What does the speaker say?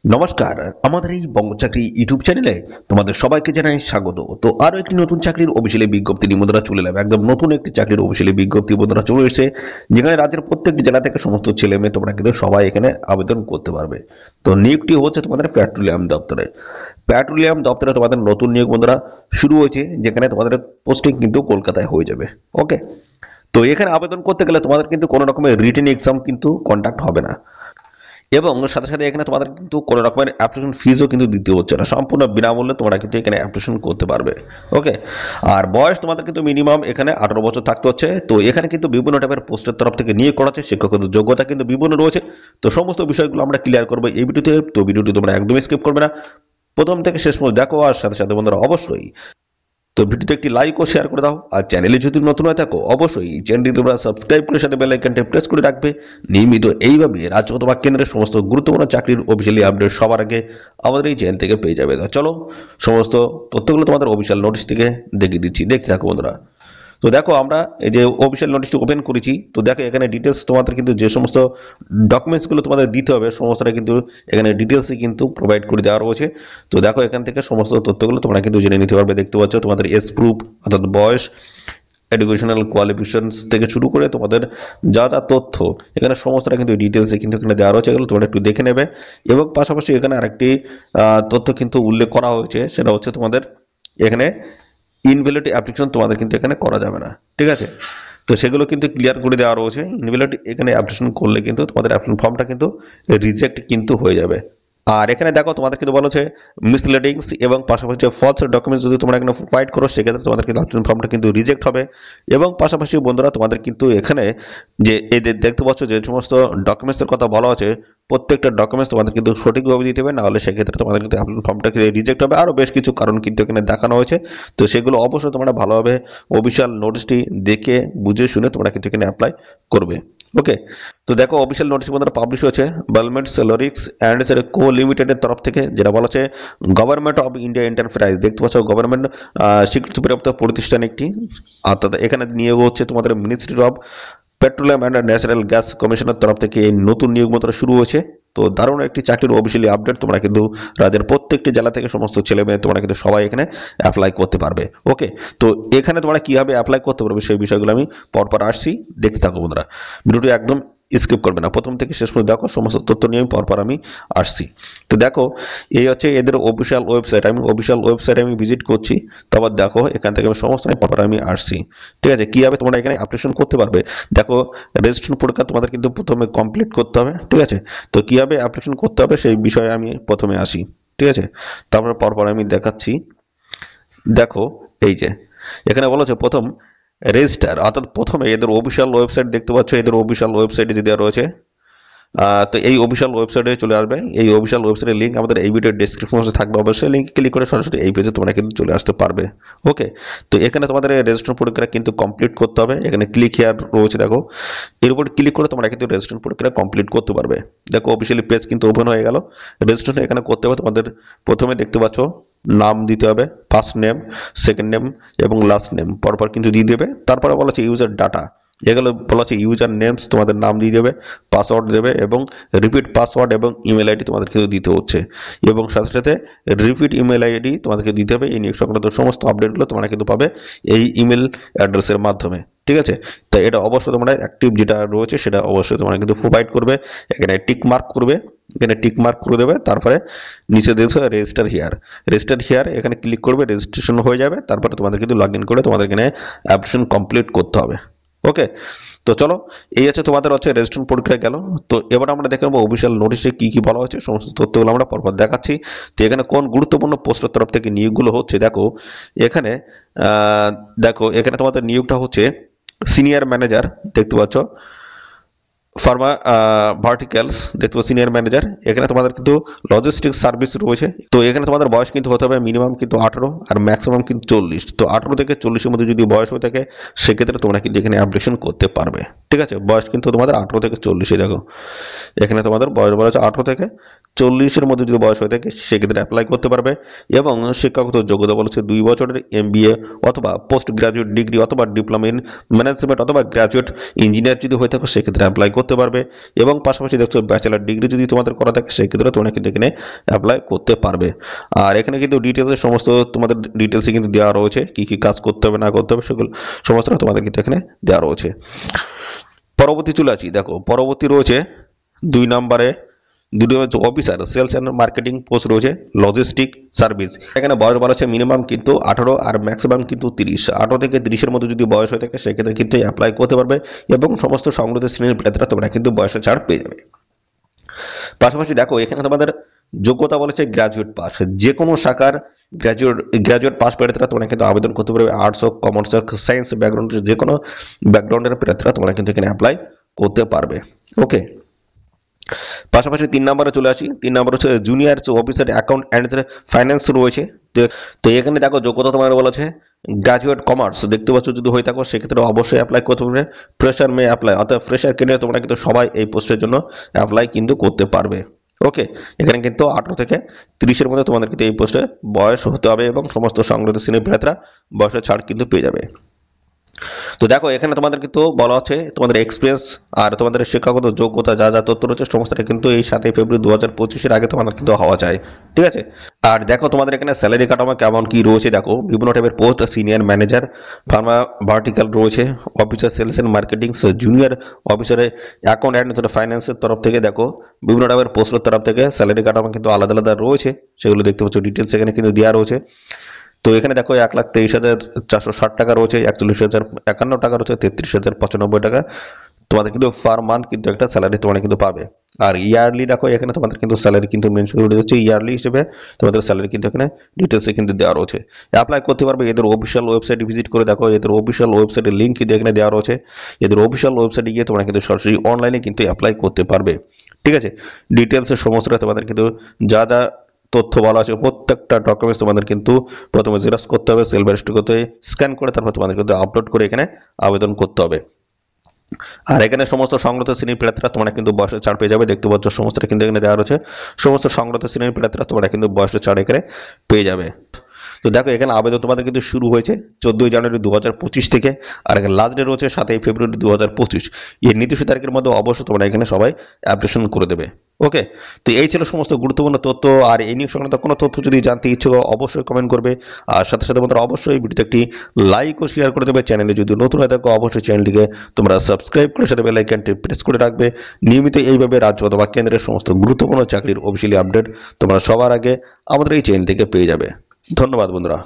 নমস্কার, আমাদের এই বঙ্গচাকরি ইউটিউব চ্যানেলে তোমাদের সবাইকে জানাই স্বাগত। তো আরো একটি নতুন চাকরির অফিসিয়ালি বিজ্ঞপ্তি নিয়ে বন্ধুরা চলে এলাম। একদম নতুন একটি চাকরির অফিসিয়ালি বিজ্ঞপ্তি বন্ধুরা চলে এসেছে, যেখানে রাজ্যের প্রত্যেকটি জেলা থেকে সমস্ত ছেলে মেয়ে তোমরা কিন্তু সবাই এখানে আবেদন করতে পারবে। তো নিয়োগটি হচ্ছে তোমাদের পেট্রোলিয়াম দপ্তরে। পেট্রোলিয়াম দপ্তরে তোমাদের নতুন নিয়োগ বন্ধুরা শুরু হয়েছে, যেখানে তোমাদের পোস্টিং কিন্তু কলকাতায় হয়ে যাবে। ওকে, তো এখানে আবেদন করতে গেলে তোমাদের কিন্তু কোনো রকমের রিটেন এক্সাম কিন্তু কন্ডাক্ট হবে না, এবং সাথে সাথে এখানে তোমাদের কিন্তু কোনো রকমের অ্যাপ্লিকেশন ফিজও কিন্তু দিতে হচ্ছে না, সম্পূর্ণ বিনামূল্যে তোমরা কিন্তু এখানে অ্যাপ্লিকেশন করতে পারবে। ওকে, আর বয়স তোমাদের কিন্তু মিনিমাম এখানে 18 বছর থাকতে হচ্ছে। তো এখানে কিন্তু বিভিন্ন টাইপের পোস্টের তরফ থেকে নিয়োগ করা হচ্ছে, শিক্ষকদের যোগ্যতা কিন্তু বিভিন্ন রয়েছে। তো সমস্ত বিষয়গুলো আমরা ক্লিয়ার করবো এই ভিডিওতে। তো ভিডিওটি তোমরা একদমই স্কিপ করবে না, প্রথম থেকে শেষ পর্যন্ত দেখো। আর সাথে সাথে বন্ধুরা অবশ্যই তো ভিডিওতে একটি লাইক ও শেয়ার করে দাও। আর চ্যানেলে যদি নতুন হয়ে থাকো অবশ্যই চ্যানেলটি তোমরা সাবস্ক্রাইব করে সাথে বেল আইকনটি প্রেস করে রাখবে। নিয়মিত এইভাবে রাজ্য অথবা কেন্দ্রের সমস্ত গুরুত্বপূর্ণ চাকরির অফিসিয়ালি আপডেট সবার আগে আমাদের এই চ্যানেল থেকে পেয়ে যাবে। চলো সমস্ত তথ্যগুলো তোমাদের অফিসিয়াল নোটিশ থেকে দেখিয়ে দিচ্ছি, দেখতে থাকো বন্ধুরা। তো দেখো আমরা এই যে অফিসিয়াল নোটিশটি ওপেন করেছি, তো দেখো এখানে ডিটেলস তোমাদের কিন্তু যে সমস্ত ডকুমেন্টসগুলো তোমাদের দিতে হবে সমস্তটা কিন্তু এখানে ডিটেলসে কিন্তু প্রোভাইড করে দেওয়া রয়েছে। তো দেখো এখান থেকে সমস্ত তথ্যগুলো তোমরা কিন্তু জেনে নিতে পারবে। দেখতে পাচ্ছ তোমাদের এজ প্রুফ অর্থাৎ বয়স, এডুকেশনাল কোয়ালিফিকেশনস থেকে শুরু করে তোমাদের যা যা তথ্য এখানে সমস্তটা কিন্তু ডিটেলসে কিন্তু এখানে দেওয়া রয়েছে, এগুলো তোমরা একটু দেখে নেবে। এবং পাশাপাশি এখানে আরেকটি তথ্য কিন্তু উল্লেখ করা হয়েছে, সেটা হচ্ছে তোমাদের এখানে ইনভ্যালিড অ্যাপ্লিকেশন তোমাদের কিন্তু এখানে করা যাবে না, ঠিক আছে। তো সেগুলো কিন্তু ক্লিয়ার করে দেওয়া রয়েছে। ইনভ্যালিড এখানে অ্যাপ্লিকেশন করলে কিন্তু তোমাদের অ্যাপ্লিকেশন ফর্মটা কিন্তু রিজেক্ট কিন্তু হয়ে যাবে। আর এখানে দেখো তোমাদের কিন্তু বলা হচ্ছে মিসলিডিংস এবং পাশাপাশি ফলস ডকুমেন্টস যদি তোমরা এখানে প্রোভাইড করো সেক্ষেত্রে তোমাদের কিন্তু অ্যাপ্লিকেশন ফর্মটা কিন্তু রিজেক্ট হবে। এবং পাশাপাশি বন্ধুরা তোমাদের কিন্তু এখানে যে এদের দেখতে পাচ্ছ যে সমস্ত ডকুমেন্টসের কথা বলা আছে, প্রত্যেকটা ডকুমেন্টস তোমাদের কিন্তু সঠিকভাবে দিতে হবে, নাহলে সেক্ষেত্রে তোমাদের কিন্তু অ্যাপ্লিকেশন ফর্মটা রিজেক্ট হবে। আরও বেশ কিছু কারণ কিন্তু এখানে দেখানো হয়েছে। তো সেগুলো অবশ্যই তোমরা ভালোভাবে অফিসিয়াল নোটিশটি দেখে বুঝে শুনে তোমরা কিন্তু এখানে অ্যাপ্লাই করবে। ওকে, তো দেখো অফিসিয়াল নোটিশ বন্ধুরা পাবলিশ হয়েছে বালমেন্ট সেলোরিক্স অ্যান্ড কো লিমিটেডের তরফ থেকে, যেটা বলা হচ্ছে গভর্নমেন্ট অফ ইন্ডিয়া এন্টারপ্রাইজ। দেখতে পাচ্ছ গভর্নমেন্ট স্বীকৃতিপ্রাপ্ত প্রতিষ্ঠান একটি। অর্থাৎ এখানে নিয়োগ হচ্ছে তোমাদের ministry of petroleum and natural gas কমিশনের তরফ থেকে এই নতুন নিয়োগ মন্ত্র শুরু হয়েছে। তো দারুণ একটি চাকরির অফিসিয়ালি আপডেট, তোমরা কিন্তু রাজ্যের প্রত্যেকটি জেলা থেকে সমস্ত ছেলে মেয়ে তোমরা কিন্তু সবাই এখানে অ্যাপ্লাই করতে পারবে। ওকে, তো এখানে তোমরা কিভাবে অ্যাপ্লাই করতে পারবে সেই বিষয়গুলো আমি পরপর আসছি, দেখতে থাকো বন্ধুরা। ভিডিওটি একদম স্কিপ করবে না, প্রথম থেকে শেষ পর্যন্ত দেখো, সমস্ত তথ্য নিয়ে আমি পরপর আমি আসছি। তো দেখো এই হচ্ছে এদের অফিসিয়াল ওয়েবসাইট, আমি অফিসিয়াল ওয়েবসাইটে আমি ভিজিট করছি। তারপর দেখো এখান থেকে আমি সমস্ত পরপর আমি আসছি, ঠিক আছে। কীভাবে তোমরা এখানে অ্যাপ্লিকেশন করতে পারবে, দেখো রেজিস্ট্রেশন পরীক্ষা তোমাদের কিন্তু প্রথমে কমপ্লিট করতে হবে, ঠিক আছে। তো কীভাবে অ্যাপ্লিকেশন করতে হবে সেই বিষয়ে আমি প্রথমে আসি, ঠিক আছে। তারপরে পরপর আমি দেখাচ্ছি। দেখো এই যে এখানে বলা হচ্ছে প্রথম রেজিস্টার, অর্থাৎ প্রথমে এদের অফিসিয়াল ওয়েবসাইট দেখতে পাচ্ছ, এদের অফিসিয়াল ওয়েবসাইটে যে দেওয়া রয়েছে। তো এই অফিসিয়াল ওয়েবসাইটে চলে আসবে। এই অফিসিয়াল ওয়েবসাইটের লিঙ্ক আমাদের এই ভিডিওর ডেসক্রিপশন বক্সে থাকবে, অবশ্যই লিঙ্ক ক্লিক করে সরাসরি এই পেজে তোমরা কিন্তু চলে আসতে পারবে। ওকে, তো এখানে তোমাদের রেজিস্ট্রেশন প্রক্রিয়া কিন্তু কমপ্লিট করতে হবে। এখানে ক্লিক হেয়ার রয়েছে, দেখো এর উপর ক্লিক করে তোমরা কিন্তু রেজিস্ট্রেশন প্রক্রিয়া কমপ্লিট করতে পারবে। দেখো অফিসিয়ালি পেজ কিন্তু ওপেন হয়ে গেল। রেজিস্ট্রেশন এখানে করতে হবে তোমাদের প্রথমে দেখতে পাচ্ছ নাম দিতে হবে, ফার্স্ট নেম, সেকেন্ড নেম এবং লাস্ট নেম পরপর কিন্তু দিয়ে দেবে। তারপরে বলা হচ্ছে ইউজার ডাটা, এগুলো বলা হচ্ছে ইউজার নেমস তোমাদের নাম দিয়ে দেবে, পাসওয়ার্ড দেবে এবং রিপিট পাসওয়ার্ড এবং ইমেল আইডি তোমাদের কিন্তু দিতে হচ্ছে। এবং সাথে সাথে রিপিট ইমেল আইডি তোমাদেরকে দিতে হবে। এই নিয়োগ সংক্রান্ত সমস্ত আপডেটগুলো তোমরা কিন্তু পাবে এই ইমেল অ্যাড্রেসের মাধ্যমে, ঠিক আছে। তাই এটা অবশ্যই তোমরা অ্যাক্টিভ যেটা রয়েছে সেটা অবশ্যই তোমরা কিন্তু প্রোভাইড করবে। এখানে টিক মার্ক করবে, এখানে টিক মার্ক করে দেবে। তারপরে নিচে দিতে হবে রেজিস্টার হিয়ার, রেজিস্টার হিয়ার এখানে ক্লিক করবে, রেজিস্ট্রেশন হয়ে যাবে। তারপরে তোমাদের কিন্তু লগ ইন করে তোমাদের এখানে অ্যাপ্লিকেশন কমপ্লিট করতে হবে। ওকে, তো চলো এই হচ্ছে তোমাদের হচ্ছে রেজিস্ট্রেশন প্রক্রিয়া গেল। তো এবার আমরা দেখে নেবো অফিসিয়াল নোটিশে কি কি বলা হচ্ছে, সমস্ত তথ্যগুলো আমরা পরপর দেখাচ্ছি। তো এখানে কোন গুরুত্বপূর্ণ পোস্টের তরফ থেকে নিয়োগগুলো হচ্ছে দেখো এখানে। দেখো এখানে তোমাদের নিয়োগটা হচ্ছে সিনিয়র ম্যানেজার, দেখতে পাচ্ছ ফার্মা ভার্টিক্যালস, দেখতে পাচ্ছ সিনিয়র ম্যানেজার। এখানে তোমাদের কিন্তু লজিস্টিক্স সার্ভিস রয়েছে। তো এখানে তোমাদের বয়স কিন্তু হতে হবে মিনিমাম কিন্তু 18 আর ম্যাক্সিমাম কিন্তু 40। তো 18 থেকে 40-এর মধ্যে যদি বয়স হয়ে থাকে সেক্ষেত্রে তোমরা কিন্তু এখানে অ্যাপ্লিকেশন করতে পারবে, ঠিক আছে। বয়স কিন্তু তোমাদের 18 থেকে 40, দেখো এখানে তোমাদের বয়স বলা হচ্ছে 18 থেকে 40-এর মধ্যে যদি বয়স হয়ে থাকে সেক্ষেত্রে অ্যাপ্লাই করতে পারবে। এবং শিক্ষাগত যোগ্যতা বলেছে 2 বছরের MBA অথবা পোস্ট গ্রাজুয়েট ডিগ্রি অথবা ডিপ্লোমা ইন ম্যানেজমেন্ট অথবা গ্রাজুয়েট ইঞ্জিনিয়ার যদি হয়ে থাকে সেক্ষেত্রে অ্যাপ্লাই করতে পারবে এবং পাশাপাশি দেখছো ব্যাচেলার ডিগ্রি যদি তোমাদের করা থাকে সেই ক্ষেত্রে তোমরা কিন্তু এখানে অ্যাপ্লাই করতে পারবে। আর এখানে কিন্তু ডিটেলসে সমস্ত তোমাদের ডিটেলসে কিন্তু দেওয়া রয়েছে কি কি কাজ করতে হবে না করতে হবে সেগুলো সমস্তটা তোমাদের কিন্তু এখানে দেওয়া রয়েছে। পরবর্তী চলে আসি, দেখো পরবর্তী রয়েছে 2 নম্বরে দুটো হচ্ছে officer sales and marketing post রয়েছে লজিস্টিক সার্ভিস। এখানে বয়স বলা হচ্ছে মিনিমাম কিন্তু 18 আর ম্যাক্সিমাম কিন্তু 30। 18 থেকে 30-এর মধ্যে যদি বয়স হয়ে থাকে সেক্ষেত্রে কিন্তু অ্যাপ্লাই করতে পারবে এবং সমস্ত সংগঠিত শ্রেণীর প্রার্থীরা তোমরা কিন্তু বয়সের ছাড় পেয়ে যাবে। পাশাপাশি দেখো এখানে তোমাদের যোগ্যতা বলেছে গ্র্যাজুয়েট পাস, যে কোনো শাখার গ্র্যাজুয়েট পাস প্রার্থীরা তোমরা কিন্তু আবেদন করতে পারবে। আর্টস হোক, কমার্স হোক, সায়েন্স ব্যাকগ্রাউন্ড, যে কোনো ব্যাকগ্রাউন্ডের প্রার্থীরা তোমরা কিন্তু এখানে অ্যাপ্লাই করতে পারবে। ওকে, পাশাপাশি 3 নম্বরে চলে আসি। 3 নম্বর হচ্ছে junior officer account and finance রয়েছে। তো এখানে দেখো যোগ্যতা তোমার বলেছে গ্রাজুয়েট কমার্স, দেখতে পাচ্ছ যদি হয়ে থাকো সেক্ষেত্রে অবশ্যই অ্যাপ্লাই করতে পারবে। ফ্রেশার মে অ্যাপ্লাই, অর্থাৎ ফ্রেশার ক্যান্ডিডেট তোমরা কিন্তু সবাই এই পোস্টের জন্য অ্যাপ্লাই কিন্তু করতে পারবে। ওকে, এখানে কিন্তু 18 থেকে 30-এর মধ্যে তোমাদের কিন্তু এই পোস্টে বয়স হতে হবে এবং সমস্ত সংগঠিত শ্রেণীর প্রার্থীরা বয়সের ছাড় কিন্তু পেয়ে যাবে। তো দেখো এখানে তোমাদের কিন্তু বলা হচ্ছে তোমাদের এক্সপিরিয়েন্স আর তোমাদের শিক্ষাগত যোগ্যতা যা যা তথ্য রয়েছে সমস্তটা কিন্তু এই 7 ফেব্রুয়ারি 2025-এর আগে তোমাদের কিন্তু হওয়া চাই, ঠিক আছে। আর দেখো তোমাদের এখানে স্যালারি কাঠামো কেমন কি রয়েছে, দেখো বিভিন্ন টাইপের post, senior manager pharma vertical রয়েছে, officer sales and marketing, junior অফিসারে অ্যাকাউন্ট অ্যান্ড ফাইন্যান্সের তরফ থেকে দেখো বিভিন্ন টাইপের পোস্টের তরফ থেকে স্যালারি কাঠামো কিন্তু আলাদা আলাদা রয়েছে, সেগুলো দেখতে পাচ্ছ ডিটেলস এখানে কিন্তু দেওয়া রয়েছে। তো এখানে দেখো 1,23,460 টাকা রয়েছে, 41,051 টাকা রয়েছে, 33,095 টাকা তোমাদের কিন্তু পার মান্থ কিন্তু একটা স্যালারি তোমরা কিন্তু পাবে। আর ইয়ারলি দেখো এখানে তোমাদের কিন্তু স্যালারি কিন্তু মেনশন করে দিচ্ছে, ইয়ারলি হিসেবে তোমাদের স্যালারি কিন্তু এখানে ডিটেলসে কিন্তু দেওয়া রয়েছে। অ্যাপ্লাই করতে পারবে এদের অফিসিয়াল ওয়েবসাইটে ভিজিট করে, দেখো এদের অফিসিয়াল ওয়েবসাইটের লিঙ্ক কিন্তু এখানে দেওয়া রয়েছে। এদের অফিসিয়াল ওয়েবসাইটে গিয়ে তোমরা কিন্তু সরাসরি অনলাইনে কিন্তু অ্যাপ্লাই করতে পারবে, ঠিক আছে। ডিটেলসের সমস্তটা তোমাদের কিন্তু যা যা তথ্য বলা আছে প্রত্যেকটা ডকুমেন্টস তোমাদের কিন্তু প্রথমে জেরক্স করতে হবে, সেলফ অ্যাটেস্ট করতে হবে, স্ক্যান করে তারপর তোমাদের কিন্তু আপলোড করে এখানে আবেদন করতে হবে। আর এখানে সমস্ত সংগঠিত শ্রেণীর প্রার্থীরা তোমরা কিন্তু বয়সের ছাড় পেয়ে যাবে, দেখতে পাচ্ছ সমস্তটা কিন্তু এখানে দেওয়া রয়েছে। সমস্ত সংগঠিত শ্রেণীর প্রার্থীরা তোমরা কিন্তু বয়সের ছাড় এখানে পেয়ে যাবে। তো দেখো এখানে আবেদন তোমাদের কিন্তু শুরু হয়েছে 14 জানুয়ারি 2025 থেকে, আর এখানে লাস্ট ডে রয়েছে 7 ফেব্রুয়ারি 2025। এই নির্দিষ্ট তারিখের মধ্যে অবশ্যই তোমরা এখানে সবাই অ্যাপ্লিকেশন করে দেবে। ওকে, তো এই ছিল সমস্ত গুরুত্বপূর্ণ তথ্য। আর এই নিয়ে সংক্রান্ত কোনো তথ্য যদি জানতে ইচ্ছুক অবশ্যই কমেন্ট করবে, আর সাথে সাথে বন্ধুরা অবশ্যই ভিডিওতে একটি লাইক ও শেয়ার করে দেবে। চ্যানেলে যদি নতুন হয়ে থাকো অবশ্যই চ্যানেলটিকে তোমরা সাবস্ক্রাইব করে সাথে বেল আইকনটি প্রেস করে রাখবে। নিয়মিত এইভাবে রাজ্য অথবা কেন্দ্রের সমস্ত গুরুত্বপূর্ণ চাকরির অফিসিয়ালি আপডেট তোমরা সবার আগে আমাদের এই চ্যানেল থেকে পেয়ে যাবে। ধন্যবাদ বন্ধুরা।